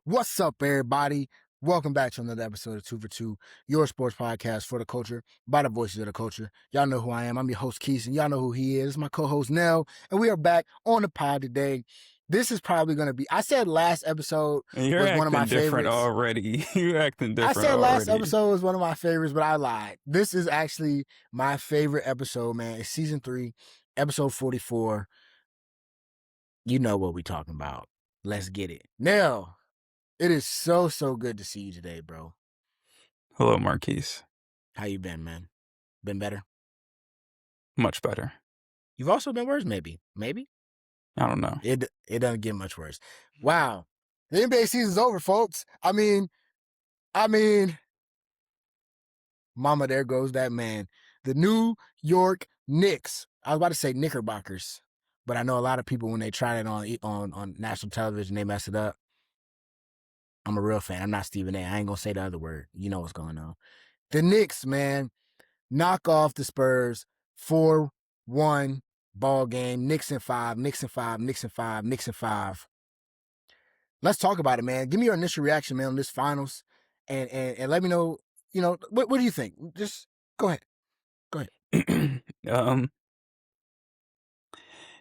What's up, everybody? Welcome back to another episode of 2 for 2, your sports podcast for the culture, by the voices of the culture. Y'all know who I am. I'm your host, Quis, and y'all know who he is. My co-host, Nell, and we are back on the pod today. This is probably going to be, I said last episode You're was one of my acting different favorites. already. You're acting I different said last already. episode was one of my favorites, but I lied. This is actually my favorite episode, man. It's season 3, episode 44. You know what we talking about. Let's get it. Nell, it is so good to see you today, bro. Hello, Marquise. How you been, man? Been better? Much better. You've also been worse, maybe. Maybe? I don't know. It doesn't get much worse. Wow. The NBA season's over, folks. I mean, mama, there goes that man. The New York Knicks. I was about to say Knickerbockers, but I know a lot of people, when they tried it on national television, they mess it up. I'm a real fan. I'm not Stephen A. I ain't gonna say the other word. You know what's going on. The Knicks, man, knock off the Spurs 4-1 ball game. Knicks in 5. Let's talk about it, man. Give me your initial reaction, man, on this finals, and let me know. What do you think? Just go ahead.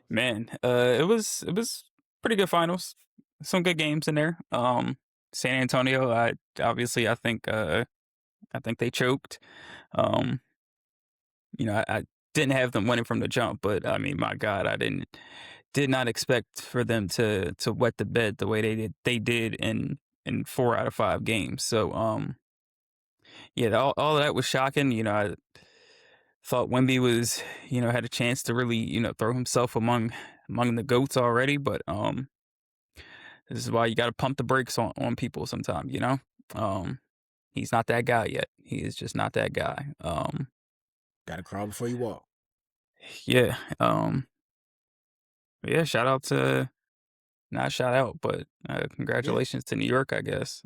Man, it was pretty good finals. Some good games in there. San Antonio, I think they choked. I didn't have them winning from the jump, but I mean, my God, I did not expect for them to wet the bed the way they did in 4 out of 5 games. So all of that was shocking. I thought Wemby was, had a chance to really, throw himself among the GOATs already, but this is why you got to pump the brakes on people sometimes, he's not that guy yet. He is just not that guy. Got to crawl before you walk. Yeah. Shout out to, not shout out, but congratulations to New York, I guess.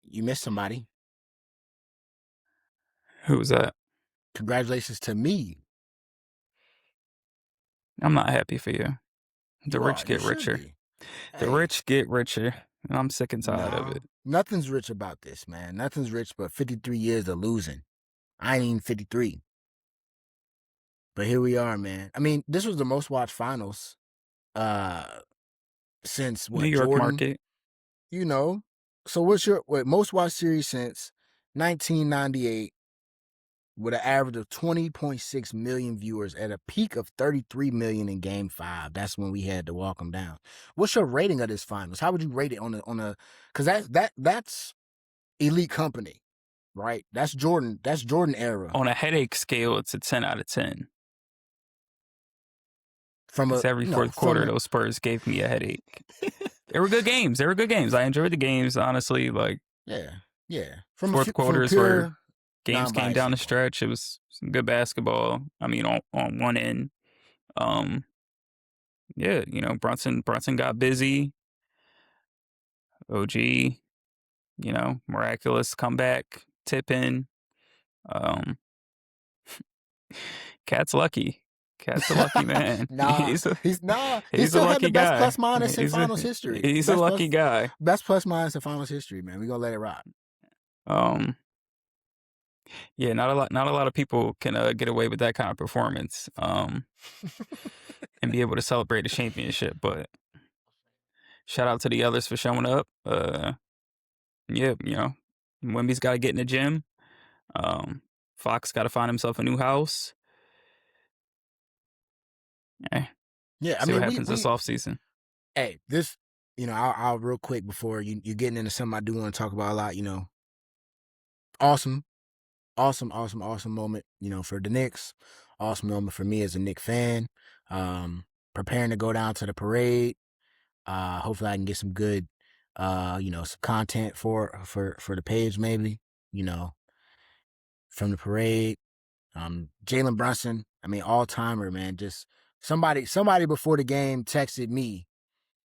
You missed somebody. Who was that? Congratulations to me. I'm not happy for you. The rich get richer. The rich get richer. And I'm sick and tired of it. Nothing's rich about this, man. Nothing's rich but 53 years of losing. I ain't even 53. But here we are, man. I mean, this was the most watched finals since what? New York Jordan? market. So what's your most watched series since 1998 with an average of 20.6 million viewers at a peak of 33 million in Game 5. That's when we had to walk them down. What's your rating of this finals? How would you rate it on a? Because that's elite company, right? That's Jordan era. On a headache scale, it's a 10 out of 10. Every fourth quarter, those Spurs gave me a headache. They were good games. I enjoyed the games, honestly. Yeah. Fourth quarters where games came down the stretch. It was some good basketball. I mean, on one end. Brunson got busy. OG, miraculous comeback, tip in. Cat's lucky. Cat's a lucky man. He's a lucky had the best guy. plus minus in finals history. He's a lucky guy. Best plus minus in finals history, man. We're gonna let it rock. Not a lot of people can get away with that kind of performance and be able to celebrate a championship. But shout out to the others for showing up. Wemby's got to get in the gym. Fox got to find himself a new house. I mean, what happens this offseason. Hey, this, I'll real quick before you're getting into something I do want to talk about a lot. Awesome moment, for the Knicks. Awesome moment for me as a Knicks fan. Preparing to go down to the parade. Hopefully I can get some good, some content for the page, maybe, from the parade. Jalen Brunson, I mean, all timer, man. Just somebody before the game texted me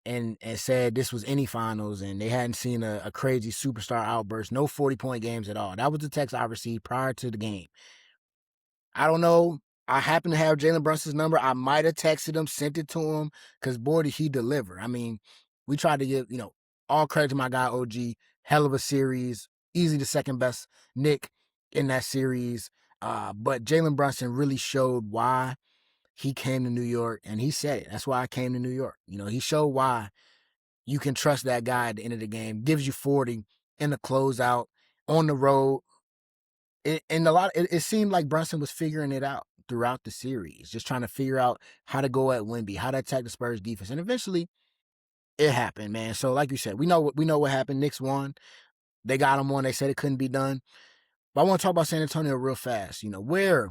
and said this was any finals and they hadn't seen a crazy superstar outburst, no 40-point games at all. That was the text I received prior to the game. I don't know. I happen to have Jalen Brunson's number. I might have texted him, sent it to him, because boy, did he deliver. I mean, we tried to give, all credit to my guy OG. Hell of a series. Easy the second best Nick in that series. But Jalen Brunson really showed why he came to New York, and he said it. That's why I came to New York. He showed why you can trust that guy at the end of the game. Gives you 40 in the closeout on the road. It seemed like Brunson was figuring it out throughout the series, just trying to figure out how to go at Wemby, how to attack the Spurs defense, and eventually it happened, man. So, like you said, we know what happened. Knicks won. They got him one. They said it couldn't be done. But I want to talk about San Antonio real fast. Where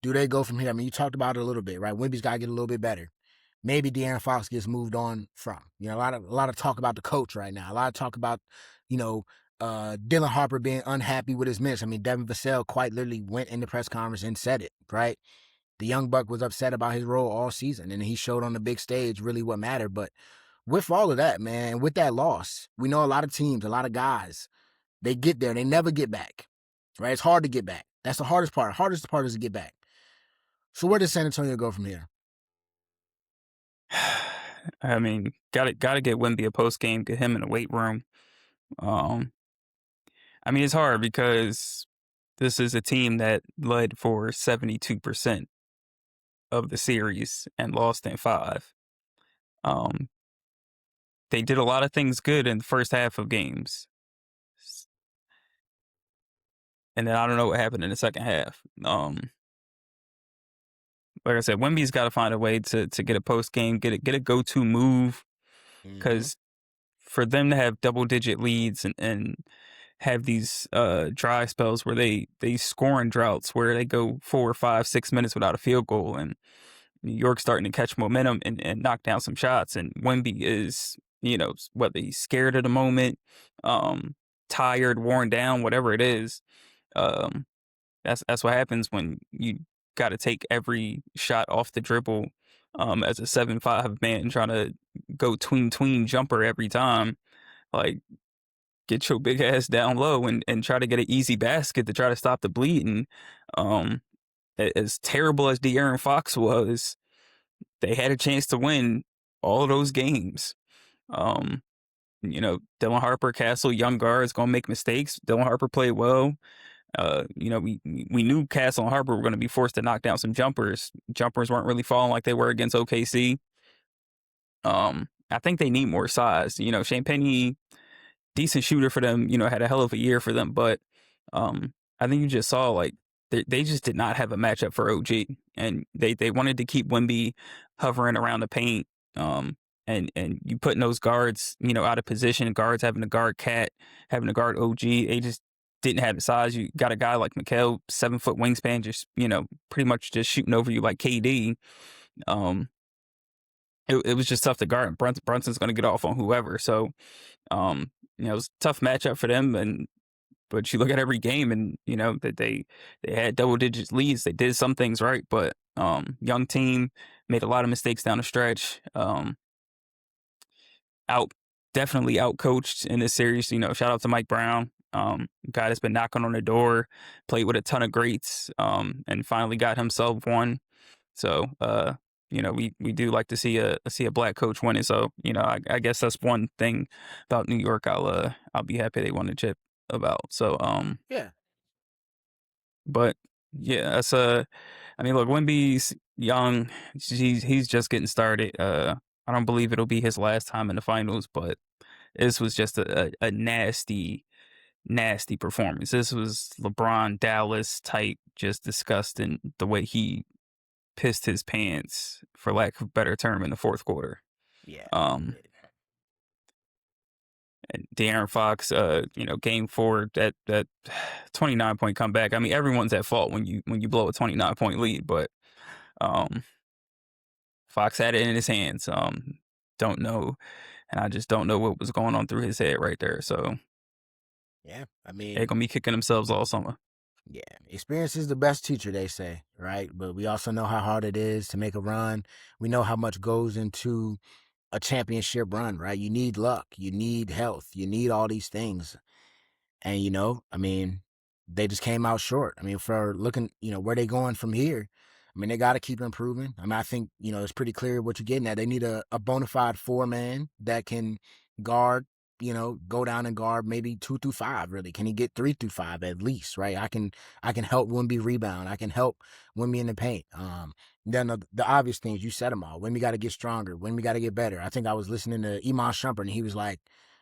do they go from here? I mean, you talked about it a little bit, right? Wemby's got to get a little bit better. Maybe De'Aaron Fox gets moved on from. A lot of talk about the coach right now. A lot of talk about, Dylan Harper being unhappy with his minutes. I mean, Devin Vassell quite literally went in the press conference and said it, right? The young buck was upset about his role all season, and he showed on the big stage really what mattered. But with all of that, man, with that loss, we know a lot of teams, a lot of guys, they get there and they never get back, right? It's hard to get back. That's the hardest part. Hardest part is to get back. So where does San Antonio go from here? I mean, gotta get Wemby a post game, get him in the weight room. Um, I mean, it's hard because this is a team that led for 72% of the series and lost in 5. Um, they did a lot of things good in the first half of games, and then I don't know what happened in the second half. Like I said, Wemby's got to find a way to get a post game, get a go to move, Mm-hmm. because for them to have double digit leads and have these dry spells where they score in droughts where they go 4, 5, 6 minutes without a field goal, and New York's starting to catch momentum and knock down some shots, and Wemby is whether he's scared at the moment, tired, worn down, whatever it is. Um, that's what happens when you got to take every shot off the dribble, as a 7'5" man trying to go tween jumper every time. Like, get your big ass down low and try to get an easy basket to try to stop the bleeding. Um, as terrible as De'Aaron Fox was, they had a chance to win all of those games. Um, Dylan Harper, Castle, young guards gonna make mistakes. Dylan Harper played well. We knew Castle and Harper were going to be forced to knock down some jumpers. Jumpers weren't really falling like they were against OKC. I think they need more size. Champagne, decent shooter for them. Had a hell of a year for them, but I think you just saw like they just did not have a matchup for OG, and they wanted to keep Wemby hovering around the paint. And you putting those guards, out of position, guards having to guard Cat, having to guard OG. They just didn't have the size. You got a guy like Mikal, 7-foot wingspan, just, pretty much just shooting over you like KD. It was just tough to guard. Brunson's going to get off on whoever. So, it was a tough matchup for them. But you look at every game and, that they had double digit leads. They did some things right, but young team made a lot of mistakes down the stretch. Out Definitely out coached in this series. Shout out to Mike Brown, guy that's been knocking on the door, played with a ton of greats, and finally got himself one. So we do like to see a black coach winning. So I guess that's one thing about New York. I'll be happy they won the chip about. So Yeah. but yeah, that's I mean, look, Wemby's young. He's just getting started. I don't believe it'll be his last time in the finals, but this was just a nasty, nasty performance. This was LeBron Dallas type, just disgusting the way he pissed his pants, for lack of a better term, in the fourth quarter. Yeah. Um, and De'Aaron Fox, game 4, that 29-point comeback. I mean, everyone's at fault when you blow a 29-point lead, but um, Fox had it in his hands. Don't know, and I just don't know what was going on through his head right there. So Yeah. I they're mean, gonna be kicking themselves all summer. yeah. Experience is the best teacher, they say, right? But we also know how hard it is to make a run. We know how much goes into a championship run, right? You need luck, you need health, you need all these things. And I mean, they just came out short. I mean, for looking, where they going from here. I mean, they got to keep improving. I mean, I think it's pretty clear what you're getting at. They need a bona fide 4-man that can guard. go down and guard maybe 2 through 5, really? Can he get 3 through 5 at least, right? I can help Wemby rebound. I can help Wemby in the paint. Then the obvious things, you said them all. Wemby got to get stronger. Wemby got to get better. I think I was listening to Iman Shumpert, and he was like,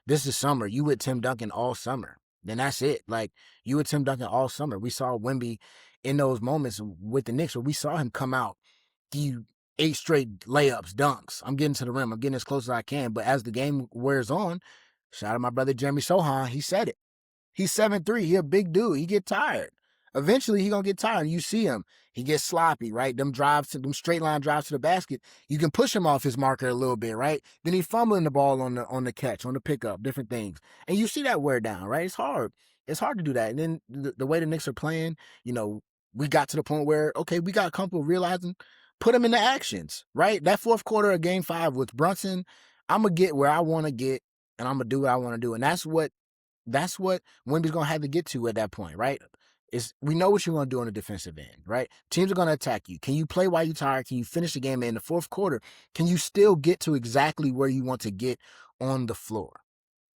this is summer. You with Tim Duncan all summer. Then that's it. Like, you with Tim Duncan all summer. We saw Wemby in those moments with the Knicks where we saw him come out, he 8 straight layups, dunks. I'm getting to the rim. I'm getting as close as I can. But as the game wears on, shout out to my brother Jeremy Sohan, he said it. He's 7'3". He a big dude. He get tired. Eventually, he gonna get tired. You see him. He gets sloppy, right? Them straight line drives to the basket. You can push him off his marker a little bit, right? Then he's fumbling the ball on the catch, on the pickup, different things. And you see that wear down, right? It's hard. It's hard to do that. And then the way the Knicks are playing, we got to the point where, okay, we got comfortable realizing, put him into actions, right? That fourth quarter of Game 5 with Brunson, I'm going to get where I want to get, and I'm going to do what I want to do. And that's what Wemby's going to have to get to at that point, right? We know what you're going to do on the defensive end, right? Teams are going to attack you. Can you play while you're tired? Can you finish the game in the fourth quarter? Can you still get to exactly where you want to get on the floor?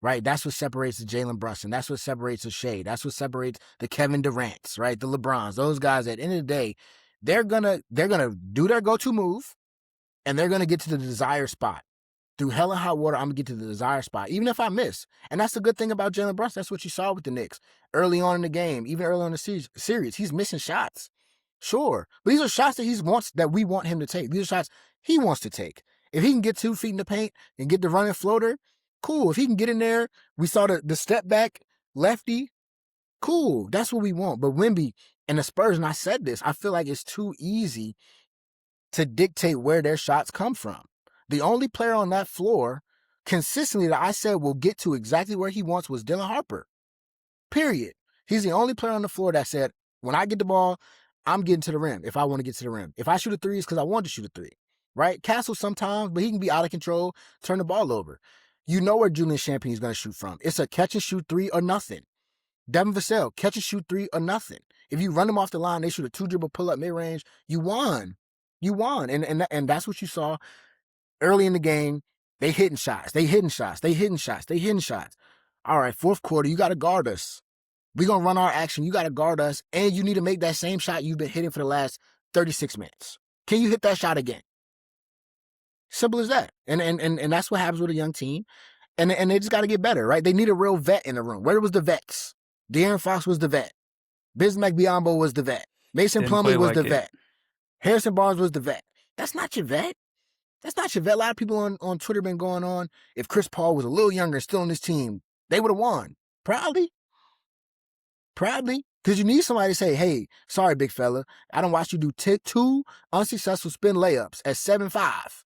Right? That's what separates the Jalen Brunson. That's what separates the Shea. That's what separates the Kevin Durants, right? The LeBrons. Those guys, at the end of the day, they're gonna do their go-to move, and they're gonna get to the desired spot. Through hell and high water, I'm gonna get to the desired spot, even if I miss. And that's the good thing about Jalen Brunson. That's what you saw with the Knicks early on in the game, even early on in the series. He's missing shots, sure, but these are shots that we want him to take. These are shots he wants to take. If he can get 2 feet in the paint and get the running floater, cool. If he can get in there, we saw the step back lefty, cool. That's what we want. But Wemby and the Spurs, and I said this, I feel like it's too easy to dictate where their shots come from. The only player on that floor consistently that I said will get to exactly where he wants was Dylan Harper. Period. He's the only player on the floor that said, when I get the ball, I'm getting to the rim if I want to get to the rim. If I shoot a 3, it's because I want to shoot a 3. Right? Castle sometimes, but he can be out of control, turn the ball over. You know where Julian Champagnie is going to shoot from. It's a catch and shoot 3 or nothing. Devin Vassell, catch and shoot 3 or nothing. If you run them off the line, they shoot a 2-dribble pull-up mid-range, you won. You won. And that's what you saw early in the game. They hitting shots. All right, fourth quarter, you got to guard us. We're going to run our action. You got to guard us, and you need to make that same shot you've been hitting for the last 36 minutes. Can you hit that shot again? Simple as that. And that's what happens with a young team. And they just got to get better, right? They need a real vet in the room. Where was the vets? De'Aaron Fox was the vet. Bismack Biyombo was the vet. Mason Plumlee was the vet. Harrison Barnes was the vet. That's not your vet. That's not your vet. A lot of people on Twitter been going on, if Chris Paul was a little younger, still on this team, they would have won. Proudly. Because you need somebody to say, hey, sorry, big fella. I don't watch you do 2 unsuccessful spin layups at 7'5".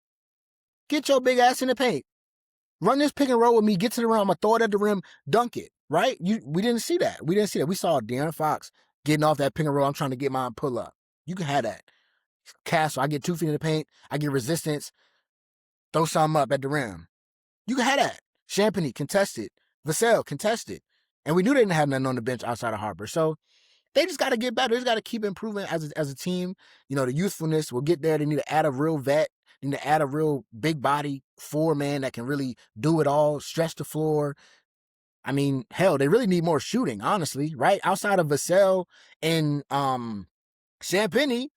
Get your big ass in the paint. Run this pick and roll with me. Get to the rim. I'm going to throw it at the rim. Dunk it. Right? We didn't see that. We saw De'Aaron Fox getting off that pick and roll. I'm trying to get mine pull up. You can have that. Castle, I get 2 feet in the paint. I get resistance. Throw something up at the rim. You can have that. Champagnie, contested. Vassell, contested. And we knew they didn't have nothing on the bench outside of Harper. So they just got to get better. They just got to keep improving as a team. The youthfulness will get there. They need to add a real vet. They need to add a real big body 4-man that can really do it all, stretch the floor. I mean, hell, they really need more shooting, honestly, right? Outside of Vassell and Champagnie,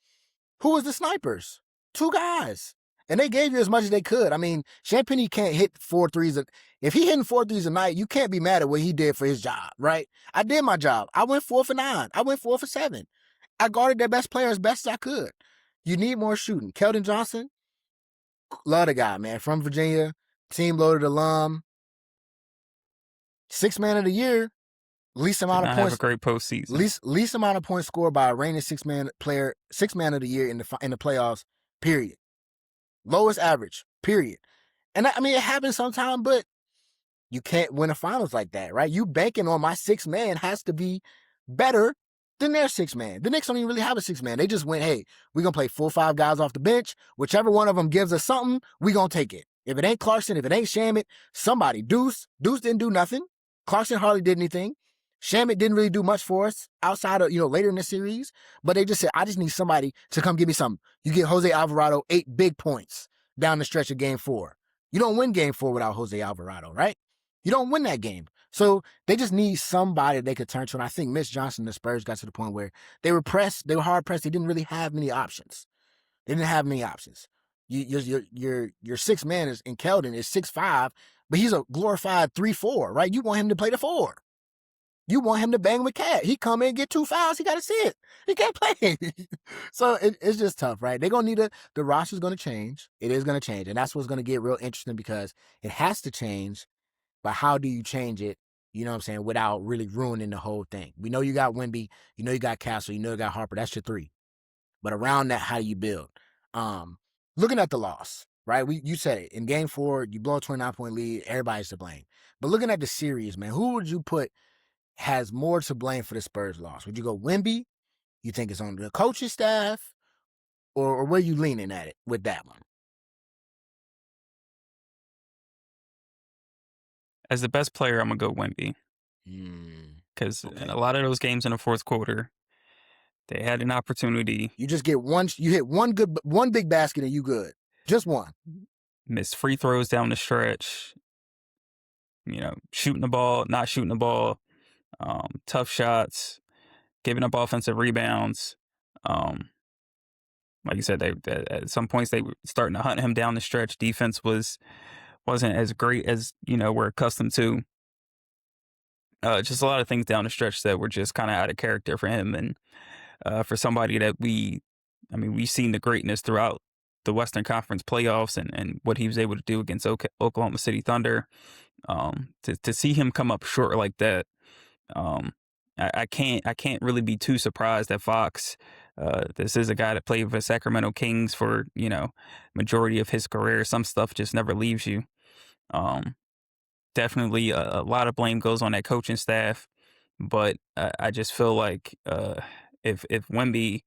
who was the snipers? 2 guys. And they gave you as much as they could. I mean, Champagnie can't hit 4 threes. If he hitting 4 threes a night, you can't be mad at what he did for his job, right? I did my job. I went 4 for 9. I went 4 for 7. I guarded their best player as best as I could. You need more shooting. Keldon Johnson, love the guy, man. From Virginia, team loaded alum. 6th man of the year. Least amount of points. Have a great postseason. Least amount of points scored by a reigning 6th man of the year in the playoffs. Period. Lowest average. Period. And I mean, it happens sometimes, but you can't win a finals like that, right? You banking on my 6th man has to be better than their 6th man. The Knicks don't even really have a 6th man. They just went, hey, we're gonna play 4 or 5 guys off the bench. Whichever one of them gives us something, we gonna take it. If it ain't Clarkson, if it ain't Shamet, somebody. Deuce didn't do nothing. Clarkson hardly did anything. Shamet didn't really do much for us outside of, later in the series. But they just said, I just need somebody to come give me something. You get Jose Alvarado 8 big points down the stretch of game 4. You don't win game 4 without Jose Alvarado, right? You don't win that game. So they just need somebody they could turn to. And I think Mitch Johnson and the Spurs got to the point where they were pressed, they were hard pressed. They didn't really have many options. They didn't have many options. Your sixth man is in Keldon is 6'5", but he's a glorified 3-4, right? You want him to play the 4. You want him to bang with Cat. He come in, get 2 fouls, he got to sit. He can't play. So it's just tough, right? They're going to need the roster's going to change. It is going to change. And that's what's going to get real interesting because it has to change, but how do you change it, you know what I'm saying, without really ruining the whole thing? We know you got Wemby, you know you got Castle, you know you got Harper. That's your 3. But around that, how do you build? Looking at the loss, right? You said it. In game 4, you blow a 29-point lead, everybody's to blame. But looking at the series, man, who would you put has more to blame for the Spurs loss? Would you go Wemby? You think it's on the coaching staff? Or where you leaning at it with that one? As the best player, I'm going to go Wemby. Because in a lot of those games in the fourth quarter, they had an opportunity. You just get one, you hit one big basket and you good. Just one. Missed free throws down the stretch. Shooting the ball, not shooting the ball. Tough shots, giving up offensive rebounds. Like you said, they at some points they were starting to hunt him down the stretch. Defense wasn't as great as we're accustomed to. Just a lot of things down the stretch that were just kind of out of character for him, and for somebody that we've seen the greatness throughout the Western Conference playoffs and what he was able to do against Oklahoma City Thunder. To see him come up short like that, I can't really be too surprised that Fox. This is a guy that played for Sacramento Kings for majority of his career. Some stuff just never leaves you. Definitely a lot of blame goes on that coaching staff, but I just feel like if Wemby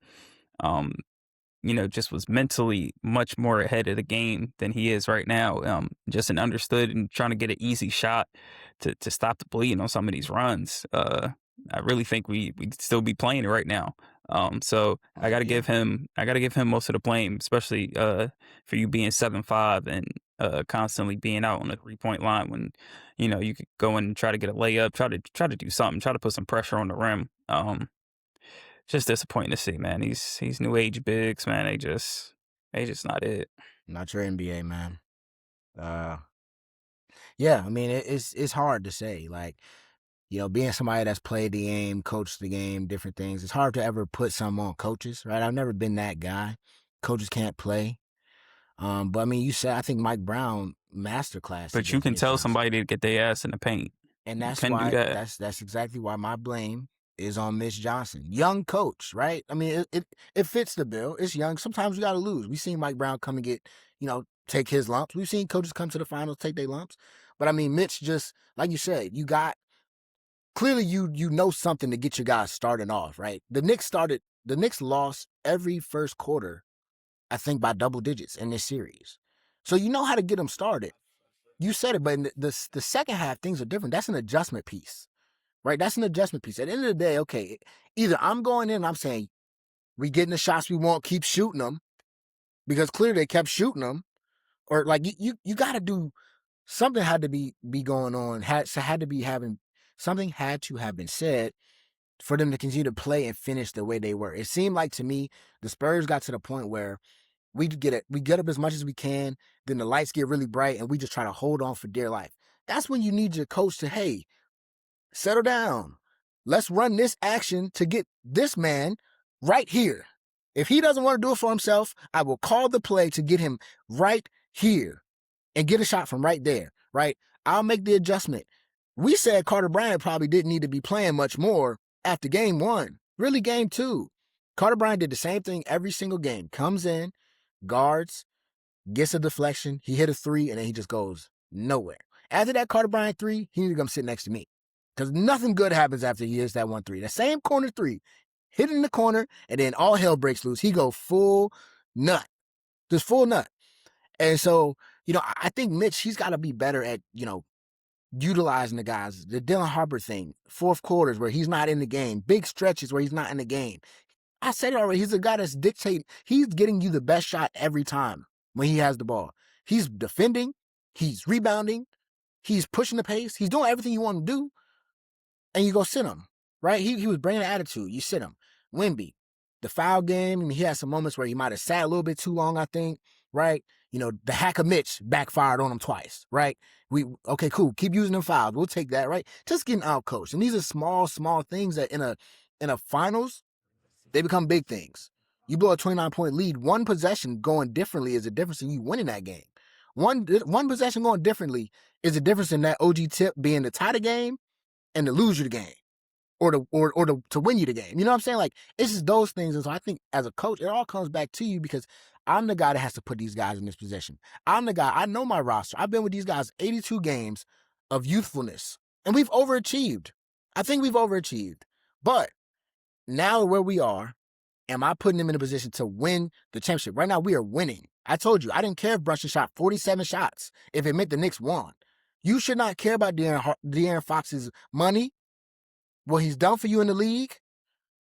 just was mentally much more ahead of the game than he is right now. Just an understood and trying to get an easy shot to stop the bleeding on some of these runs. I really think we'd still be playing it right now. So I got to give him most of the blame, especially for you being 7'5" and constantly being out on the 3-point line when you could go and try to get a layup, try to do something, try to put some pressure on the rim. Just disappointing to see, man. These new age bigs, man. They just not it. Not your NBA, man. Yeah, I mean it's hard to say. Like, being somebody that's played the game, coached the game, different things. It's hard to ever put some on coaches, right? I've never been that guy. Coaches can't play. But I mean, you said I think Mike Brown masterclass. But you can tell somebody to get their ass in the paint, and that's why that's exactly why my blame is on Mitch Johnson, young coach, right? I mean, it fits the bill. It's young. Sometimes you got to lose. We've seen Mike Brown come and get, take his lumps. We've seen coaches come to the finals, take their lumps. But I mean, Mitch just, like you said, clearly you know something to get your guys starting off, right? The Knicks lost every first quarter, I think, by double digits in this series. So you know how to get them started. You said it, but in the second half, things are different. That's an adjustment piece. Right, that's an adjustment piece. At the end of the day, okay, either I'm going in and I'm saying, we getting the shots we want, keep shooting them, because clearly they kept shooting them, or like you got to do something. Had to be going on. Something had to have been said for them to continue to play and finish the way they were. It seemed like to me the Spurs got to the point where we get up as much as we can, then the lights get really bright, and we just try to hold on for dear life. That's when you need your coach to, hey, settle down. Let's run this action to get this man right here. If he doesn't want to do it for himself, I will call the play to get him right here and get a shot from right there, right? I'll make the adjustment. We said Carter Bryant probably didn't need to be playing much more after game 1. Really, game 2. Carter Bryant did the same thing every single game. Comes in, guards, gets a deflection, he hit a 3, and then he just goes nowhere. After that Carter Bryant 3, he need to come sit next to me. Because nothing good happens after he hits that 1-3. The same corner 3, hit in the corner, and then all hell breaks loose. He go full nut. Just full nut. And so, I think Mitch, he's got to be better at, utilizing the guys. The Dylan Harper thing, fourth quarters where he's not in the game, big stretches where he's not in the game. I said it already. He's a guy that's dictating. He's getting you the best shot every time when he has the ball. He's defending. He's rebounding. He's pushing the pace. He's doing everything you want him to do, and you go sit him, right? He was bringing an attitude. You sit him. Wemby, the foul game, and he had some moments where he might have sat a little bit too long, I think, right? The hack of Mitch backfired on him twice, right? Okay, cool. Keep using them fouls. We'll take that, right? Just getting out coached. And these are small things that in a finals, they become big things. You blow a 29-point lead, one possession going differently is a difference in you winning that game. One possession going differently is a difference in that OG tip being to tie the game and to lose you the game. Or to win you the game. You know what I'm saying? Like, it's just those things. And so I think as a coach, it all comes back to you because I'm the guy that has to put these guys in this position. I'm the guy. I know my roster. I've been with these guys 82 games of youthfulness. And we've overachieved. I think we've overachieved. But now where we are, am I putting them in a position to win the championship? Right now, we are winning. I told you, I didn't care if Brunson shot 47 shots if it meant the Knicks won. You should not care about De'Aaron Fox's money, what he's done for you in the league.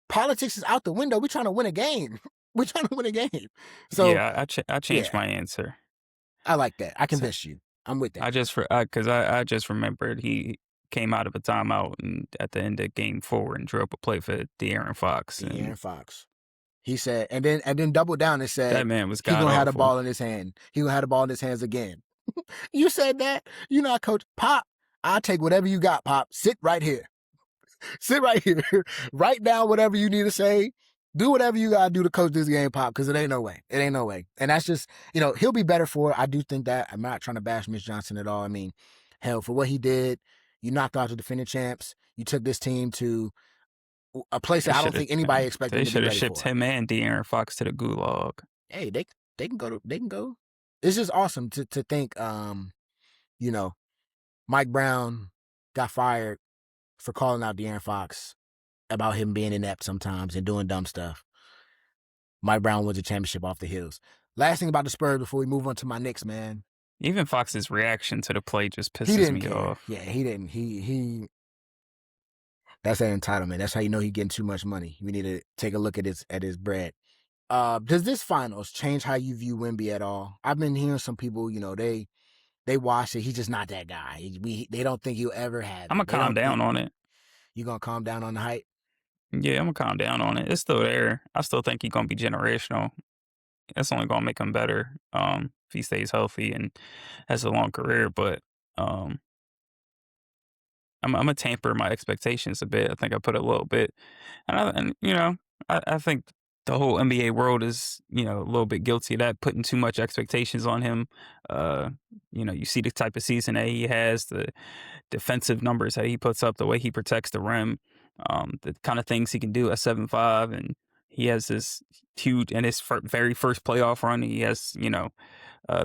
Politics is out the window. We're trying to win a game. We're trying to win a game. So, Yeah, I changed yeah, my answer. I like that. I So convinced you. I'm with that. I just remembered he came out of a timeout and at the end of game 4 and drew up a play for De'Aaron Fox, and De'Aaron Fox. He said, and then doubled down and that said man was he god gonna have the awful. ball in his hand. He gonna have the ball in his hands again. You said that. You know, Coach Pop. I'll take whatever you got, Pop. Sit right here. Sit right here. Write down whatever you need to say. Do whatever you gotta do to coach this game, Pop, because it ain't no way. It ain't no way. And that's just, he'll be better for it. I do think that. I'm not trying to bash Mitch Johnson at all. I mean, hell, for what he did, you knocked out the defending champs. You took this team to a place They that I don't should have think anybody expected they them to be should have ready shipped for. him and De'Aaron Fox to the gulag. Hey, they can go. They can go. It's just awesome to think. You know, Mike Brown got fired for calling out De'Aaron Fox about him being inept sometimes and doing dumb stuff. Mike Brown wins a championship off the heels. Last thing about the Spurs before we move on to my Knicks, man. Even Fox's reaction to the play just He pisses didn't me care. off. Yeah, he didn't. He. That's that entitlement. That's how you know he's getting too much money. We need to take a look at his bread. Does this finals change how you view Wemby at all? I've been hearing some people, they watch it. He's just not that guy. They don't think he'll ever have I'm gonna it. They calm don't down think on it. you're gonna calm down on the hype. Yeah, I'm gonna calm down on it. It's still there. I still think he's gonna be generational. That's only gonna make him better. If he stays healthy and has a long career. But um, I'm gonna tamper my expectations a bit. I think I put a little bit, and I think the whole NBA world is a little bit guilty of that, putting too much expectations on him. Uh, you see the type of season that he has, the defensive numbers that he puts up, the way he protects the rim, the kind of things he can do at 7'5", and he has this huge in his very first playoff run. He has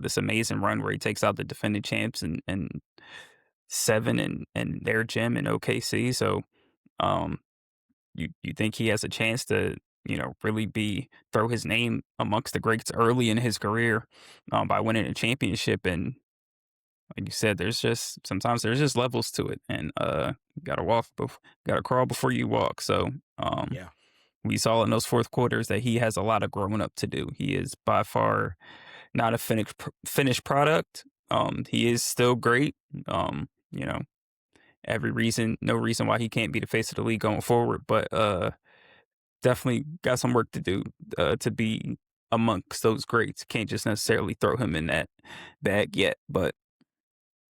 this amazing run where he takes out the defending champs and 7 and their gym in OKC. So um, you think he has a chance to really throw his name amongst the greats early in his career by winning a championship. And like you said, sometimes there's just levels to it, and you gotta crawl before you walk. So Yeah, we saw in those fourth quarters that he has a lot of growing up to do. He is by far not a finished product. He is still great. You know, no reason why he can't be the face of the league going forward. But definitely got some work to do to be amongst those greats. Can't just necessarily throw him in that bag yet. But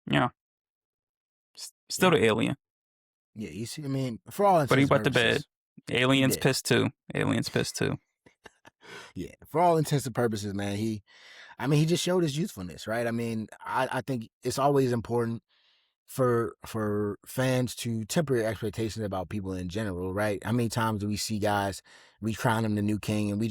yeah, still yeah, the alien. yeah. You see, I mean, for all But he intents and wet the bed. purposes, he Aliens did. pissed too. Aliens pissed too. Yeah, for all intents and purposes, man. He just showed his youthfulness, right? I mean, I think it's always important for fans to temper your expectations about people in general, right? How many times do we see guys, we crown him the new king, and we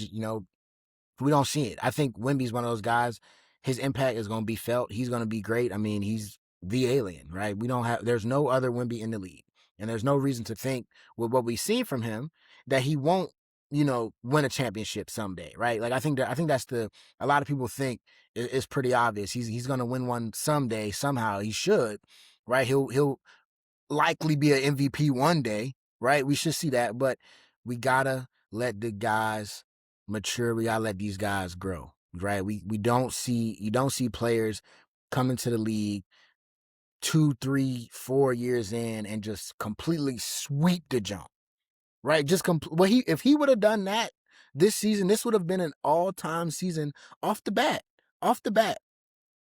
don't see it. I think Wemby's one of those guys. His impact is going to be felt. He's going to be great. I mean, he's the alien, right? There's no other Wemby in the league. And there's no reason to think with what we've seen from him that he won't, win a championship someday, right? Like, I think that's a lot of people think it's pretty obvious. He's going to win one someday, somehow. He should, right? He'll likely be an MVP one day, right? We should see that, but we gotta let the guys mature. We gotta let these guys grow, right? You don't see players come into the league 2, 3, 4 years in and just completely sweep the jump, right? If he would have done that this season, this would have been an all-time season off the bat,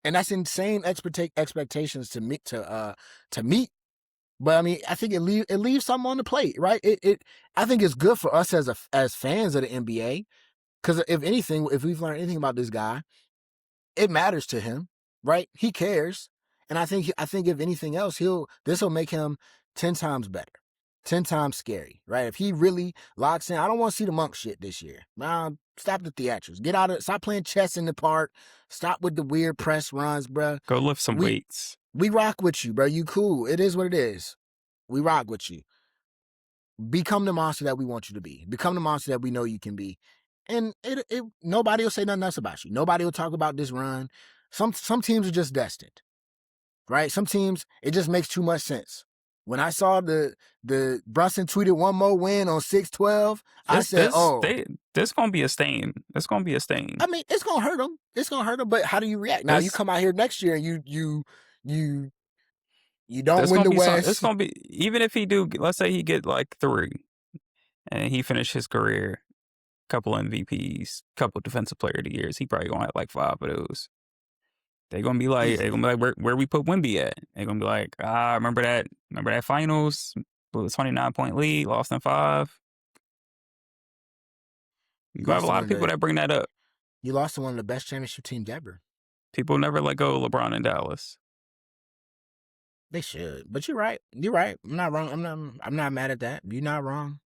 and that's insane expectations to meet. But I mean, I think it leaves something on the plate, right? I think it's good for us as fans of the NBA because if anything, if we've learned anything about this guy, it matters to him, right? He cares, and I think if anything else, this will make him 10 times better, 10 times scary, right? If he really locks in, I don't want to see the Monk shit this year. Stop the theatrics. Stop playing chess in the park. Stop with the weird press runs, bro. Go lift some weights. We rock with you, bro. You cool. It is what it is. We rock with you. Become the monster that we want you to be. Become the monster that we know you can be. And nobody will say nothing else about you. Nobody will talk about this run. Some teams are just destined, right? Some teams, it just makes too much sense. When I saw the Brunson tweeted one more win on 6/12, I said, this gonna be a stain. It's gonna be a stain. I mean, it's gonna hurt them. It's gonna hurt them. But how do you react? Now you come out here next year and you don't win the West. It's gonna be, even if he do, let's say he get like 3, and he finish his career, couple MVPs, couple Defensive Player of the Years, he probably gonna have like 5 of those. They're gonna be like, where we put Wemby at? They're gonna be like, remember that finals, with a 29-point lead, lost in 5. You have a lot of people that bring that up. You lost to one of the best championship teams ever. People never let go of LeBron in Dallas. They should, but you're right. You're right. I'm not wrong. I'm not mad at that. You're not wrong.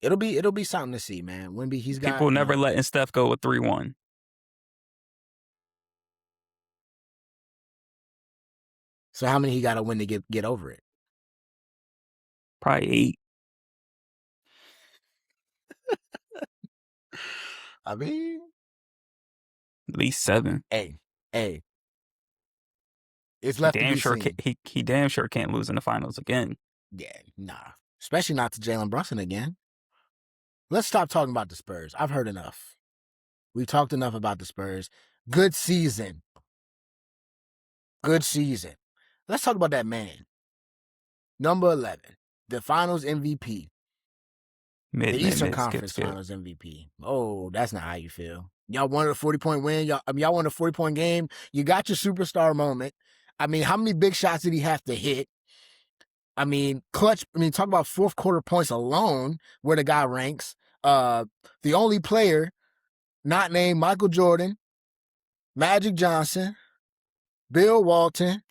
It'll be something to see, man. Wemby, people never letting Steph go with 3-1. So how many he got to win to get over it? Probably 8. I mean, at least 7. Hey, it's left damn to be sure seen. He damn sure can't lose in the finals again. Yeah, nah. Especially not to Jalen Brunson again. Let's stop talking about the Spurs. I've heard enough. We've talked enough about the Spurs. Good season. Let's talk about that man. Number 11, the Finals MVP. The Eastern Conference Finals MVP. Oh, that's not how you feel. Y'all won a 40-point win. Y'all won a 40-point game. You got your superstar moment. I mean, how many big shots did he have to hit? I mean, clutch. I mean, talk about fourth quarter points alone, where the guy ranks. The only player not named Michael Jordan, Magic Johnson, Bill Walton,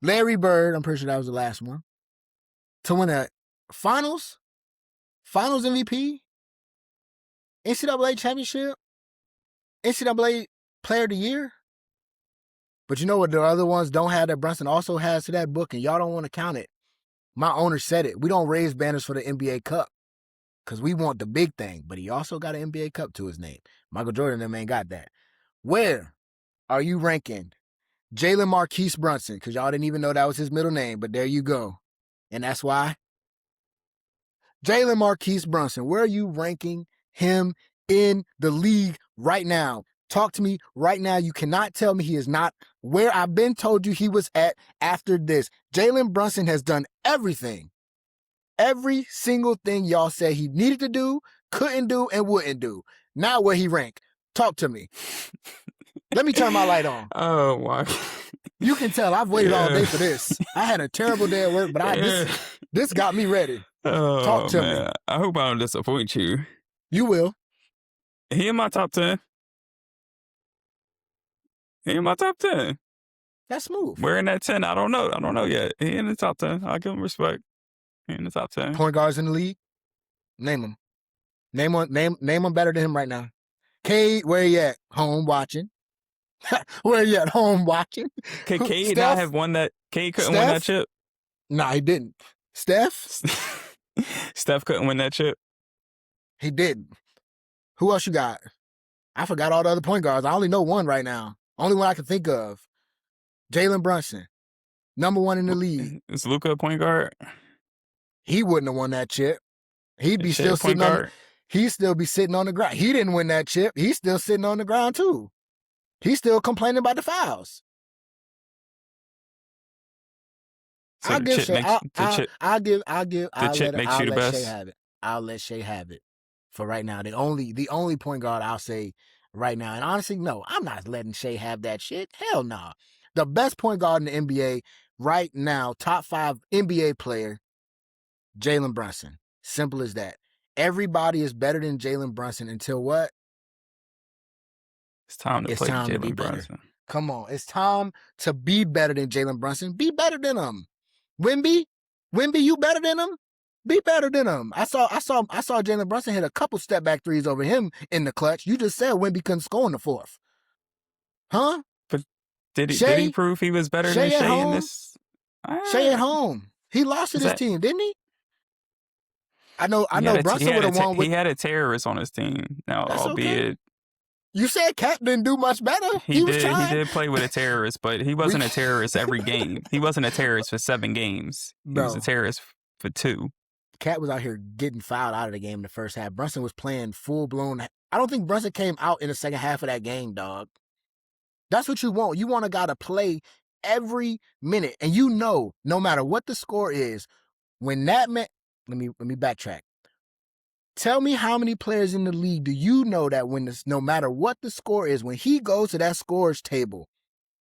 Larry Bird, I'm pretty sure that was the last one, to win a finals MVP, NCAA championship, NCAA player of the year. But you know what the other ones don't have that Brunson also has to that book, and y'all don't want to count it. My owner said it. We don't raise banners for the NBA Cup because we want the big thing, but he also got an NBA Cup to his name. Michael Jordan, them ain't got that. Where are you ranking Jalen Marquise Brunson? Because y'all didn't even know that was his middle name, but there you go. And that's why. Jalen Marquise Brunson, where are you ranking him in the league right now? Talk to me right now. You cannot tell me he is not where I've been told you he was at after this. Jalen Brunson has done everything. Every single thing y'all said he needed to do, couldn't do, and wouldn't do. Now where he rank? Talk to me. Let me turn my light on. Oh, my. You can tell I've waited all day for this. I had a terrible day at work, but this got me ready. Oh, talk to me. I hope I don't disappoint you. You will. He in my top 10. He in my top 10. That's smooth. Where in that 10? I don't know yet. He in the top 10. I'll give him respect. He in the top 10. Point guards in the league? Name them. Name them better than him right now. Cade, where you at? Home watching. Where you at? Home watching. Could Cade not have won that? Cade couldn't win that chip? Nah, he didn't. Steph? Steph couldn't win that chip? He didn't. Who else you got? I forgot all the other point guards. I only know one right now. Only one I can think of. Jalen Brunson. Number 1 in the league. Is Luka a point guard? He wouldn't have won that chip. He'd be still sitting on. He'd still be sitting on the ground. He didn't win that chip. He's still sitting on the ground too. He's still complaining about the fouls. So I'll the give chip Shea. makes the chip the chip makes I'll you the let Shea best. have it. I'll let Shea have it for right now. The only point guard I'll say right now, and honestly, no, I'm not letting Shea have that shit. Hell no. Nah. The best point guard in the NBA right now, top 5 NBA player, Jalen Brunson. Simple as that. Everybody is better than Jalen Brunson until what? It's time to It's play time to be Jalen better. Brunson. Come on. It's time to be better than Jalen Brunson. Be better than him. Wemby, you better than him? Be better than him. I saw Jalen Brunson hit a couple step back threes over him in the clutch. You just said Wemby couldn't score in the fourth. Huh? But did he Shea? prove he was better than Shea at Shea in home? this? Shea at home. He lost to Is this that team, didn't he? I know Brunson would have won with. he had a terrorist on his team. Now, That's okay. albeit You said Cat didn't do much better. He was he trying. did play with a terrorist, but he wasn't a terrorist every game. He wasn't a terrorist for 7 games. He was a Bro, terrorist for 2. Cat was out here getting fouled out of the game in the first half. Brunson was playing full blown. I don't think Brunson came out in the second half of that game, dog. That's what you want. You want a guy to play every minute, and no matter what the score is, when that man. Let me backtrack. Tell me how many players in the league do you know that no matter what the score is, when he goes to that scorer's table,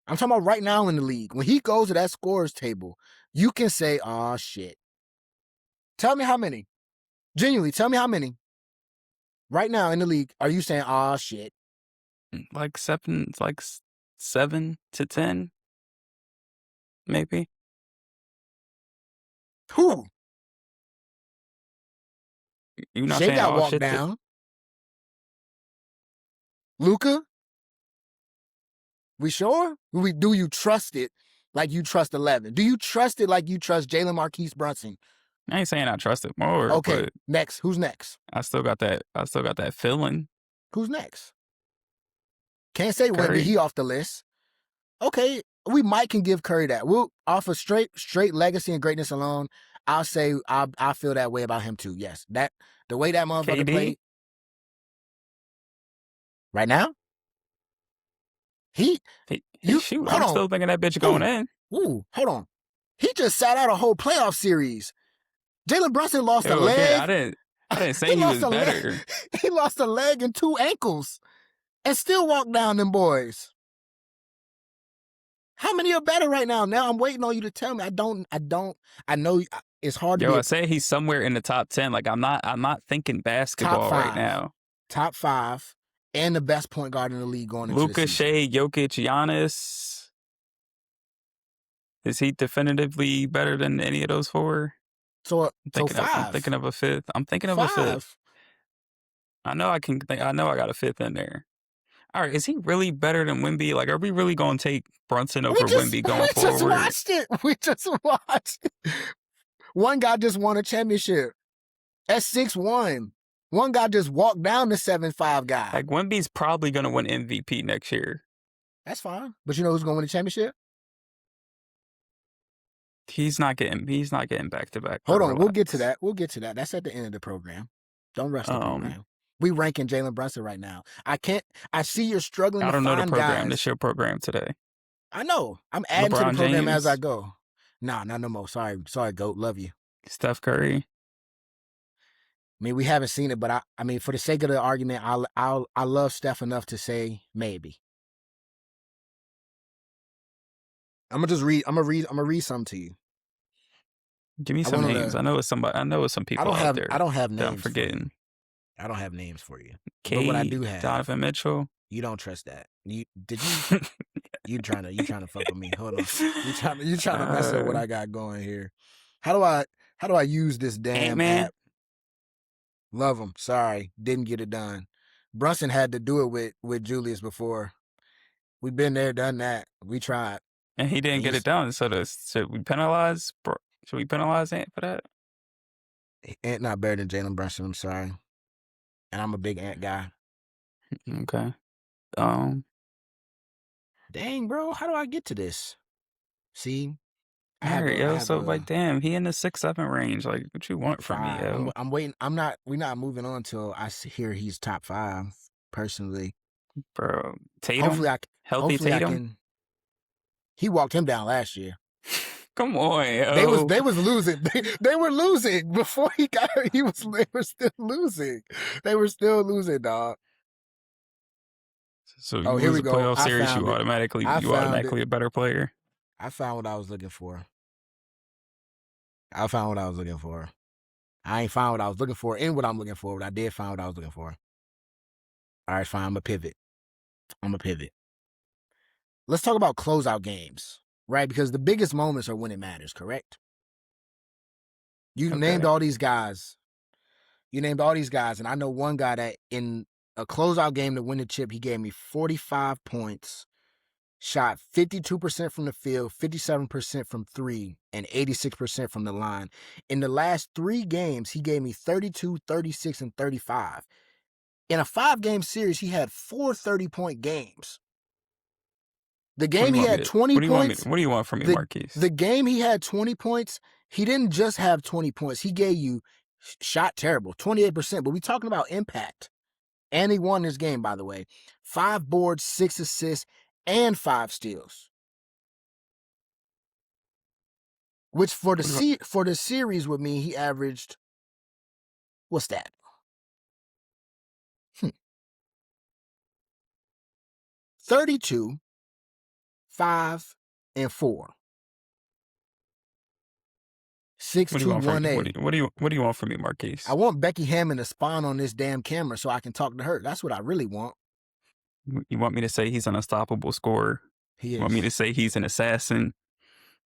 I'm talking about right now in the league, when he goes to that scorer's table, you can say, "Oh shit." Tell me how many. Genuinely, tell me how many. Right now in the league, are you saying, "Oh shit"? Like 7 to 10, maybe. Who? You're not Shea saying got oh walked shit. down. Luka? We sure? Do you trust it like you trust 11? Do you trust it like you trust Jalen Marquise Brunson? I ain't saying I trust it more, Okay, but next. Who's next? I still got that feeling. Who's next? Can't say Wemby. Curry. He off the list. Okay, we might can give Curry that. We'll off of straight legacy and greatness alone. I'll say I feel that way about him too. Yes, that the way that motherfucker KD. played right now. Shoot, Hold I'm on. still thinking that bitch going in. Ooh, hold on. He just sat out a whole playoff series. Jalen Brunson lost a Yo, again, leg. I didn't say he was better. He lost a leg and 2 ankles and still walked down them boys. How many are better right now? Now I'm waiting on you to tell me. I know it's hard to Yo, be I say he's somewhere in the top 10. Like I'm not thinking basketball right now. Top 5 and the best point guard in the league going into the Luka, season. Shea, Jokic, Giannis. Is he definitively better than any of those 4? So 5. I'm thinking of a 5th. I'm thinking of a 5th. I know I got a 5th in there. All right, is he really better than Wemby? Like, are we really going to take Brunson over Wemby going forward? We just watched it. One guy just won a championship at 6'1". One guy just walked down the 7'5" guy. Like, Wemby's probably going to win MVP next year. That's fine. But you know who's going to win the championship? He's not getting back-to-back. Hold on, we'll get to that. That's at the end of the program. Don't rush the program. We ranking Jalen Brunson right now. I see you're struggling to find guys. I don't know the program. This your program today. I know. I'm adding to the program as I go. Nah, not no more. Sorry, GOAT. Love you. Steph Curry. I mean, we haven't seen it, but I mean, for the sake of the argument, I love Steph enough to say maybe. I'm gonna read something to you. Give me some names. I know it's somebody. I know it's some people out there. I don't have names. I'm forgetting. I don't have names for you. But what I do have, Donovan Mitchell. You don't trust that. You trying to fuck with me? Hold on. You trying to mess up what I got going here? How do I use this damn Ant-Man? app? Love him. Sorry, didn't get it done. Brunson had to do it with Julius before. We've been there, done that. We tried, and he didn't get it done. So should we penalize? Should we penalize Ant for that? Ant not better than Jalen Brunson. I'm sorry, and I'm a big Ant guy. Okay. Dang, bro, how do I get to this? See, like, damn, he in the 6-7 range. Like, what you want from me, yo? I'm waiting. We're not moving on till I hear he's top 5. Personally, bro, Tatum. Healthy Tatum. He walked him down last year. Come on, They was yo. losing. They were losing before he got hurt. They were still losing. They were still losing, dog. So Oh, you here lose we a go. playoff I series, found you it. automatically a better player. I found what I was looking for. I found what I was looking for. I ain't found what I was looking for in what I'm looking for, but I did find what I was looking for. All right, fine. I'm a pivot. Let's talk about closeout games, right? Because the biggest moments are when it matters, correct? You named Okay. all these guys. And I know one guy that in a closeout game to win the chip, he gave me 45 points, shot 52% from the field, 57% from three, and 86% from the line. In the last 3 games, he gave me 32, 36, and 35. In a 5-game series, he had 4 30-point games. The What do game you he want me had to? 20 points. What do you want from me, The Marquise? the game he had 20 points, he didn't just have 20 points. He gave you shot terrible, 28%, but we talking about impact. And he won this game, by the way. 5 boards, 6 assists, and 5 steals. Which for What do you, the series with me, he averaged, what's that? 32, 5, and 4. 6, what do you 2, want from 1, me? 8. What do you want from me, I Marquise? want Becky Hammond to spawn on this damn camera so I can talk to her. That's what I really want. You want me to say he's an unstoppable scorer? He You want me is. to say he's an assassin?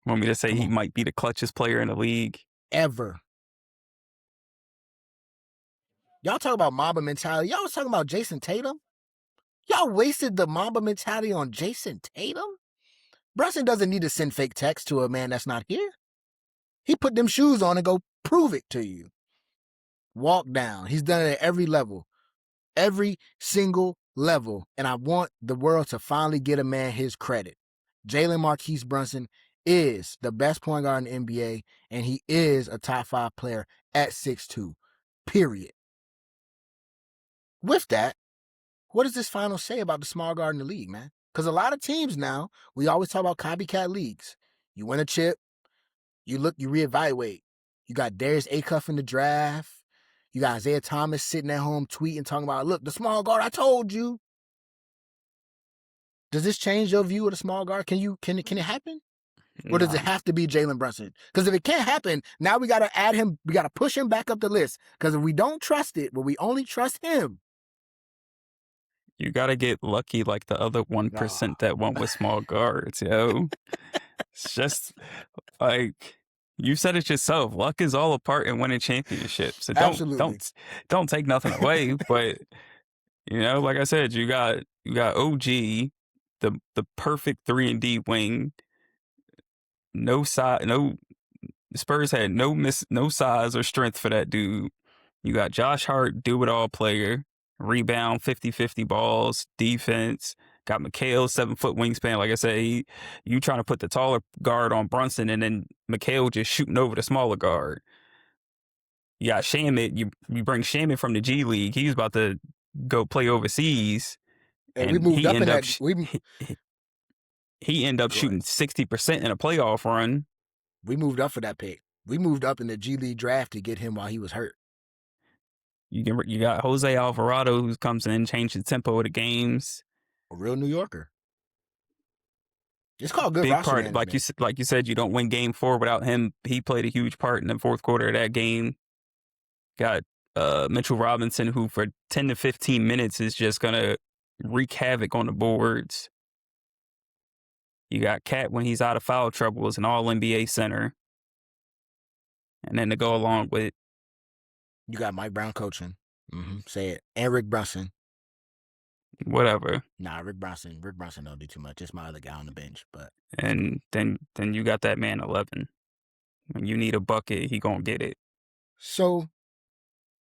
You want me to say Come he on. might be the clutchest player in the league? Ever. Y'all talk about Mamba mentality. Y'all was talking about Jason Tatum. Y'all wasted the Mamba mentality on Jason Tatum? Brunson doesn't need to send fake text to a man that's not here. He put them shoes on and go prove it to you. Walk down. He's done it at every level. Every single level. And I want the world to finally get a man his credit. Jalen Marquise Brunson is the best point guard in the NBA, and he is a top 5 player at 6'2". Period. With that, what does this final say about the small guard in the league, man? Because a lot of teams now, we always talk about copycat leagues. You win a chip, you reevaluate. You got Darius Acuff in the draft. You got Isaiah Thomas sitting at home tweeting, talking about, look, the small guard, I told you. Does this change your view of the small guard? Can it happen? Or does it Nah, have to be Jalen Brunson? Because if it can't happen, now we got to add him. We got to push him back up the list. Because if we don't trust it, but we only trust him. you got to get lucky like the other Oh. 1% that went with small guards, yo. It's just like you said it yourself. Luck is all a part in winning championships. So Absolutely. don't take nothing away. But like I said, you got OG, the perfect 3-and-D wing. No size, no Spurs had no size or strength for that dude. You got Josh Hart, do it all player, rebound, 50-50 balls, defense. Got McHale, 7-foot wingspan. Like I said, you trying to put the taller guard on Brunson, and then McHale just shooting over the smaller guard. You got Shamit. You bring Shamit from the G League. He's about to go play overseas, And we and moved up in that. he end up Go ahead. shooting 60% in a playoff run. We moved up for that pick. We moved up in the G League draft to get him while he was hurt. You got Jose Alvarado, who comes in and changes the tempo of the games. A real New Yorker. It's called good Big roster part, management. like you said, you don't win Game 4 without him. He played a huge part in the fourth quarter of that game. Got Mitchell Robinson, who for 10 to 15 minutes is just gonna wreak havoc on the boards. You got Cat when he's out of foul trouble as an All NBA center, and then to go along with You got Mike Brown coaching. Say it. And Rick Brunson. whatever, Nah, Rick Brunson don't do too much. It's my other guy on the bench, but and then you got that man 11. When you need a bucket, he gonna get it. so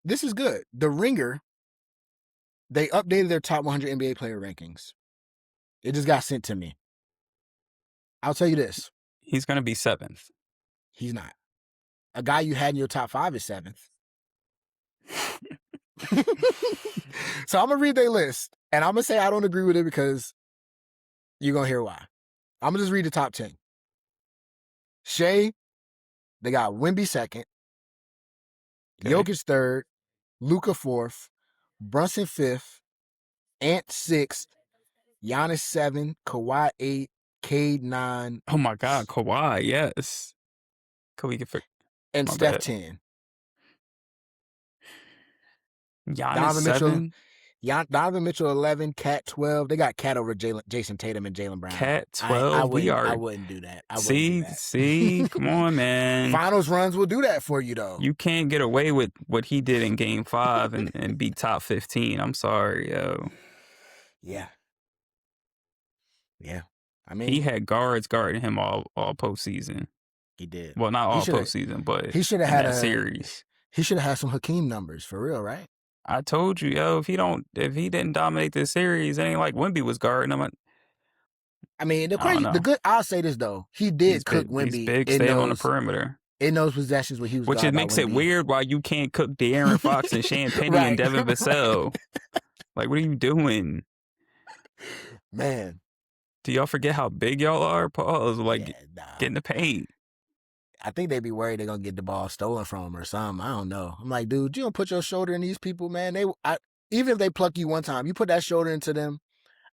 this is good. The Ringer, they updated their top 100 NBA player rankings. It just got sent to me. I'll tell you this. He's gonna be 7th. He's not. A guy you had in your top 5 is 7th. So I'm going to read their list, and I'm going to say I don't agree with it because you're going to hear why. I'm going to just read the top 10. Shea, they got Wemby second, Okay. Jokic third, Luka fourth, Brunson fifth, Ant sixth, Giannis 7, Kawhi 8, Cade 9, Oh my God, Kawhi, yes. Kawhi get and my Steph bad. 10. Giannis Donovan Mitchell, 7, Donovan Mitchell 11, Cat 12. They got Cat over Jason Tatum and Jalen Brown. Cat I 12. We are wouldn't do that. I wouldn't do see, come that. on, man. Finals runs will do that for you though. You can't get away with what he did in Game 5 and be top 15. I'm sorry, yo. Yeah. Yeah. I He mean, had guards guarding him all postseason. he did. Well, not He all should have postseason, but he should have in had that series. he should have had some Hakeem numbers for real, right? I told you, yo, if he didn't dominate this series, it ain't like Wemby was guarding him. I mean, I don't know. I'll say this though. He did cook These Wemby bigs stay on the perimeter. in those possessions when he was Which guarded it by makes it Wemby. weird why you can't cook De'Aaron Fox and Shan Penny and Right. Devin Vassell. Like, what are you doing? Man. Do y'all forget how big y'all are? Pause. Like, Yeah, nah. get in the paint. I think they'd be worried they're gonna get the ball stolen from them or something. I don't know. I'm like, dude, you don't put your shoulder in these people, man. Even if they pluck you one time, you put that shoulder into them.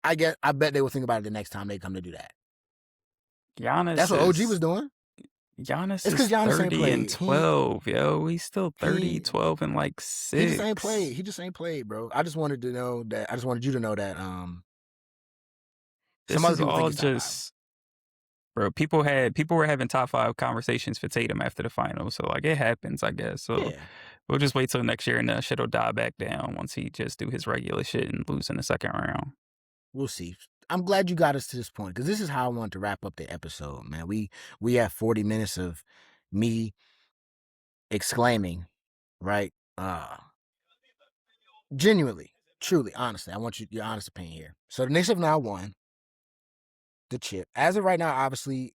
I bet they will think about it the next time they come to do that. That's what OG was doing. Giannis It's because is Giannis ain't 30 and played. 12, yo. He's still 30, 12, and like 6. He just ain't played. He just ain't played, bro. I just wanted you to know that. This some other is people all think he's top just, bro. People were having top 5 conversations for Tatum after the finals, so like it happens, I guess. So yeah. we'll just wait till next year and that shit'll die back down once he just do his regular shit and lose in the second round. We'll see. I'm glad you got us to this point because this is how I want to wrap up the episode, man. We have 40 minutes of me exclaiming, right? Genuinely, truly, honestly, I want your honest opinion here. So the Knicks have now won the chip. As of right now, obviously,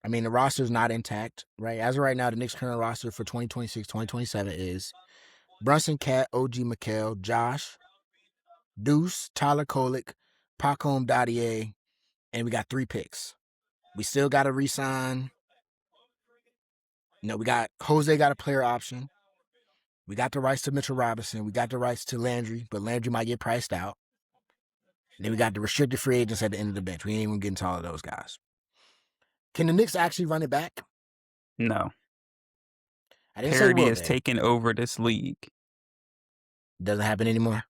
I mean, the roster is not intact, right? As of right now, the Knicks current roster for 2026, 2027 is Brunson, Cat, OG, McHale, Josh, Deuce, Tyler Kolek, Pacom Dadier, and we got 3 picks. We still got to re-sign. We got Jose got a player option. We got the rights to Mitchell Robinson. We got the rights to Landry, but Landry might get priced out. And then we got the restricted free agents at the end of the bench. We ain't even getting to all of those guys. Can the Knicks actually run it back? No. I didn't Parity say will is they. taking over this league. Doesn't happen anymore.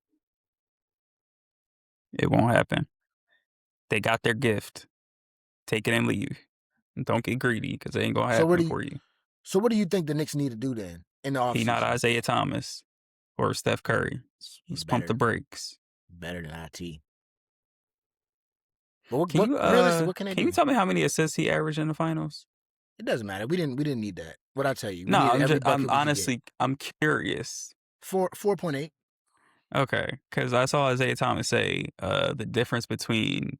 It won't happen. They got their gift. Take it and leave. Don't get greedy because it ain't gonna happen for you. So what do you think the Knicks need to do then in the offseason? He not Isaiah Thomas or Steph Curry. Let's pump the brakes. Better than IT. But realistically, what can they do? Can you tell me how many assists he averaged in the finals? It doesn't matter. We didn't need that. What I tell you? No, I'm curious. 4.8. Okay, because I saw Isaiah Thomas say the difference between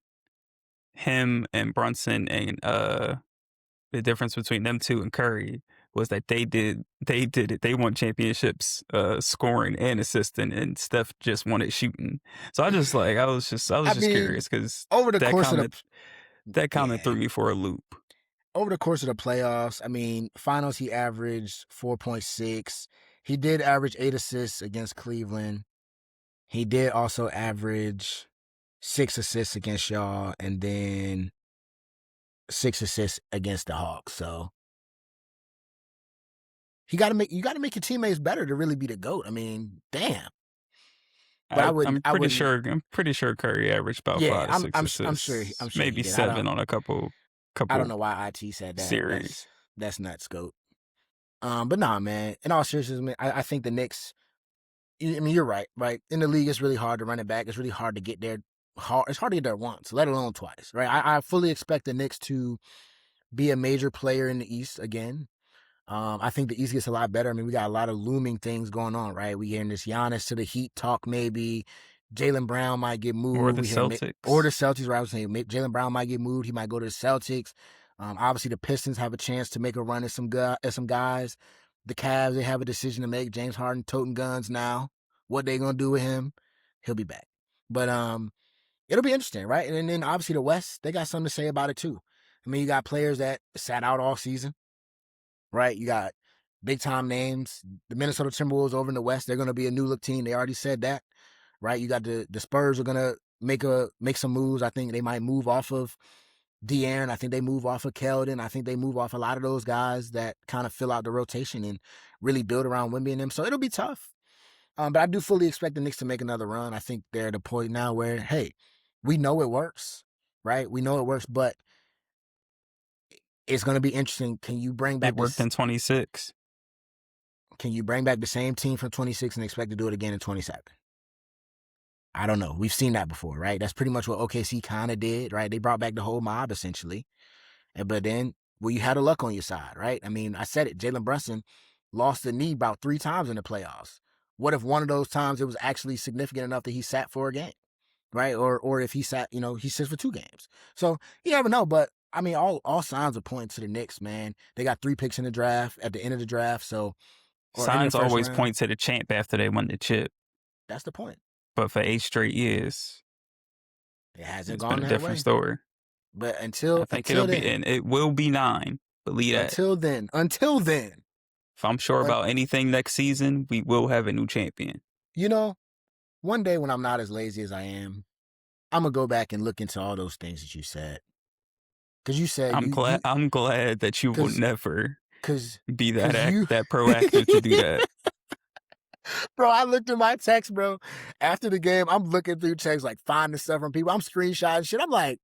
him and Brunson and the difference between them two and Curry was that they did it. They won championships scoring and assisting, and Steph just won it shooting. So I was just curious because over the course that comment threw me for a loop. Over the course of the playoffs, I mean, finals he averaged 4.6. He did average 8 assists against Cleveland. He did also average 6 assists against y'all, and then 6 assists against the Hawks. So you got to make your teammates better to really be the GOAT. I mean, damn. But I'm pretty sure Curry averaged about 5 to 6 assists. I'm sure maybe 7 on a couple. I don't know why IT said that. Series. That's nuts, GOAT. But nah, man. In all seriousness, man, I think the Knicks. I mean, you're right. Right in the league, it's really hard to run it back. It's really hard to get there. It's hard to get there once, let alone twice. Right. I fully expect the Knicks to be a major player in the East again. I think the East gets a lot better. I mean, we got a lot of looming things going on, right? We getting this Giannis to the Heat talk, maybe. Jalen Brown might get moved. Or the Celtics. Right? I was saying Jalen Brown might get moved. He might go to the Celtics. Obviously, the Pistons have a chance to make a run at some guys. The Cavs, they have a decision to make. James Harden toting guns now. What they going to do with him? He'll be back. But it'll be interesting, right? And then obviously the West, they got something to say about it too. I mean, you got players that sat out all season, right? You got big time names. The Minnesota Timberwolves over in the West, they're going to be a new look team. They already said that, right? You got the Spurs are going to make some moves. I think they might move off of De'Aaron. I think they move off of Keldon. I think they move off a lot of those guys that kind of fill out the rotation and really build around Wemby and them. So it'll be tough. But I do fully expect the Knicks to make another run. I think they're at a point now where, hey, we know it works, right? We know it works, but it's going to be interesting. Can you bring back It worked in 26. Can you bring back the same team from 26 and expect to do it again in 27? I don't know. We've seen that before, right? That's pretty much what OKC kind of did, right? They brought back the whole mob essentially. But then, well, you had the luck on your side, right? I mean, I said it. Jalen Brunson lost the knee about 3 times in the playoffs. What if one of those times it was actually significant enough that he sat for a game, right? Or if he sat, he sits for 2 games. So you never know. But I mean, all signs are pointing to the Knicks, man. They got 3 picks in the draft at the end of the draft, so or in the Signs first always round. point to the champ after they won the chip. That's the point. But for 8 straight years, It hasn't it's gone been a that different way. story. But I until think then, and it will be 9. Believe that. until then, If I'm sure about anything next season, we will have a new champion. One day when I'm not as lazy as I am, I'm gonna go back and look into all those things that you said. Because you said I'm glad that you will never be that proactive to do that. Bro, I looked at my text, bro. After the game, I'm looking through texts, like finding stuff from people. I'm screenshotting shit. I'm like,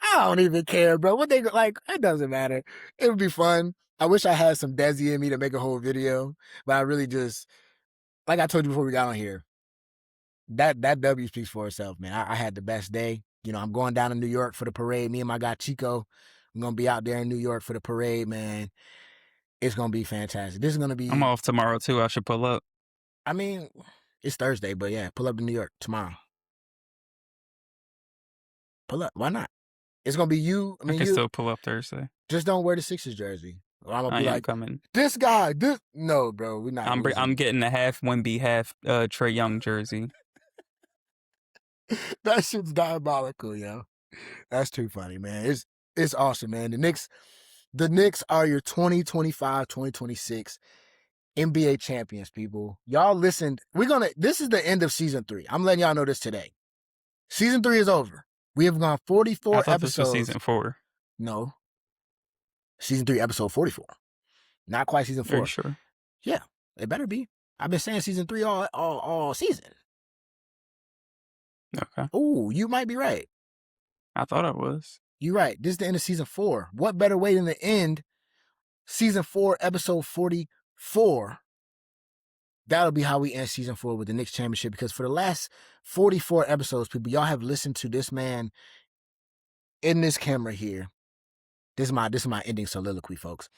I don't even care, bro. What they like, it doesn't matter. It would be fun. I wish I had some Desi in me to make a whole video, but I really just, like I told you before we got on here, that W speaks for itself, man. I had the best day. I'm going down to New York for the parade. Me and my guy Chico, I'm gonna be out there in New York for the parade, man. It's gonna be fantastic. This is gonna be. I'm off tomorrow too. I should pull up. I mean, it's Thursday, but yeah, pull up to New York tomorrow. Pull up. Why not? It's gonna be you. I can still pull up Thursday. Just don't wear the Sixers jersey. Or I'm gonna be like, coming. This guy. No, bro. We're not. I'm getting a half Wemby, half Trae Young jersey. That shit's diabolical, yo. That's too funny, man. It's awesome, man. The Knicks are your 2025-2026 NBA champions, people. Y'all listened. This is the end of season 3. I'm letting y'all know this today. Season 3 is over. We have gone 44 I thought episodes. This was season 4. No. Season 3, episode 44. Not quite season 4. Are you sure? Yeah, it better be. I've been saying season 3 all season. Okay. Oh, you might be right. I thought I was. You're right. This is the end of season 4. What better way than to end season 4, episode 44? That'll be how we end season 4 with the Knicks championship, because for the last 44 episodes, people, y'all have listened to this man in this camera here. This is my ending soliloquy, folks.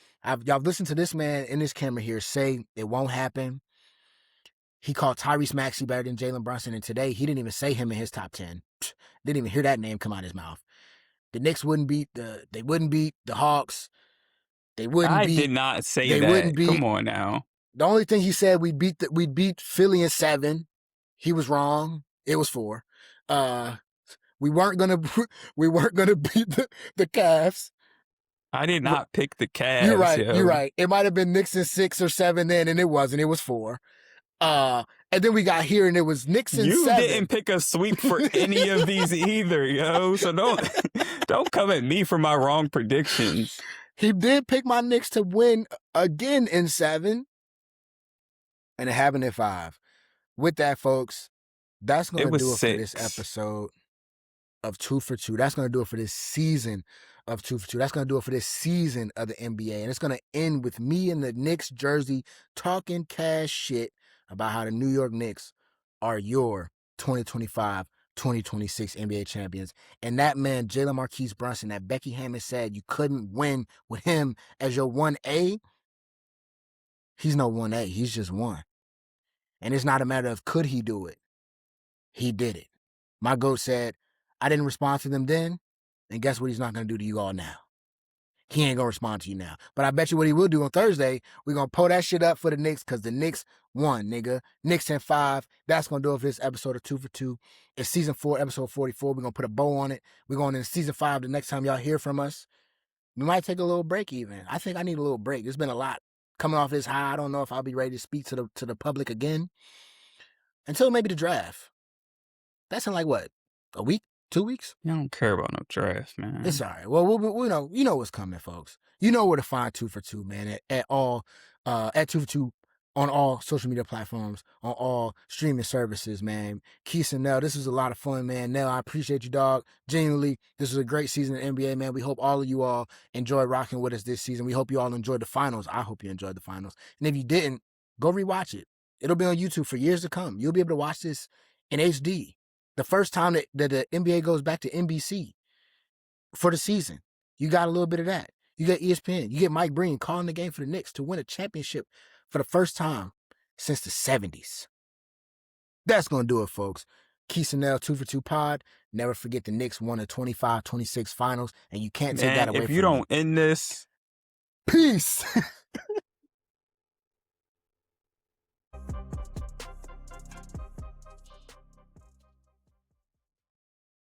Y'all listened to this man in this camera here say it won't happen. He called Tyrese Maxey better than Jalen Brunson, and today he didn't even say him in his top 10. Didn't even hear that name come out of his mouth. The Knicks wouldn't beat the Hawks. I did not say that. Come on now. The only thing he said, we'd beat Philly in 7. He was wrong. It was 4. We weren't gonna beat the Cavs. I did not pick the Cavs. You're right. Yo. You're right. It might have been Knicks in 6 or 7 then, and it wasn't. It was 4. And then we got here, and it was Knicks in 7. You didn't pick a sweep for any of these either, yo. So don't come at me for my wrong predictions. He did pick my Knicks to win again in 7, and it happened in 5. With that, folks, that's going to do it 6. for this episode of 2 for 2. That's going to do it for this season of 2 for 2. That's going to do it for this season of the NBA. And it's going to end with me in the Knicks jersey talking cash shit about how the New York Knicks are your 2025-2026 NBA champions. And that man, Jalen Marquise Brunson, that Becky Hammond said you couldn't win with him as your 1A, he's no 1A. He's just 1. And it's not a matter of could he do it. He did it. My GOAT said, I didn't respond to them then, and guess what he's not going to do to you all now? He ain't going to respond to you now. But I bet you what he will do on Thursday, we're going to pull that shit up for the Knicks, because the Knicks won, nigga. Knicks in 5. That's going to do it for this episode of 2 for 2. It's season 4, episode 44. We're going to put a bow on it. We're going into season 5 the next time y'all hear from us. We might take a little break even. I think I need a little break. There's been a lot coming off this high. I don't know if I'll be ready to speak to the public again until maybe the draft. That's in like what, a week, 2 weeks? I don't care about no draft, It's man. all right. Well, we know, you know what's coming, folks. You know where to find 2 for 2, man. At 2 for 2 on all social media platforms, on all streaming services, man. Quis and Nell, this was a lot of fun, man. Nell, I appreciate you, dog. Genuinely, this was a great season in the NBA, man. We hope all of you all enjoyed rocking with us this season. We hope you all enjoyed the finals. I hope you enjoyed the finals. And if you didn't, go rewatch it. It'll be on YouTube for years to come. You'll be able to watch this in HD. The first time that the NBA goes back to NBC for the season. You got a little bit of that. You get ESPN. You get Mike Breen calling the game for the Knicks to win a championship for the first time since the 70s. That's going to do it, folks. Quis and Nelly 2 for 2 pod. Never forget the Knicks won the 25-26 finals, and you can't take that Man, away if you from me. don't end this, Peace.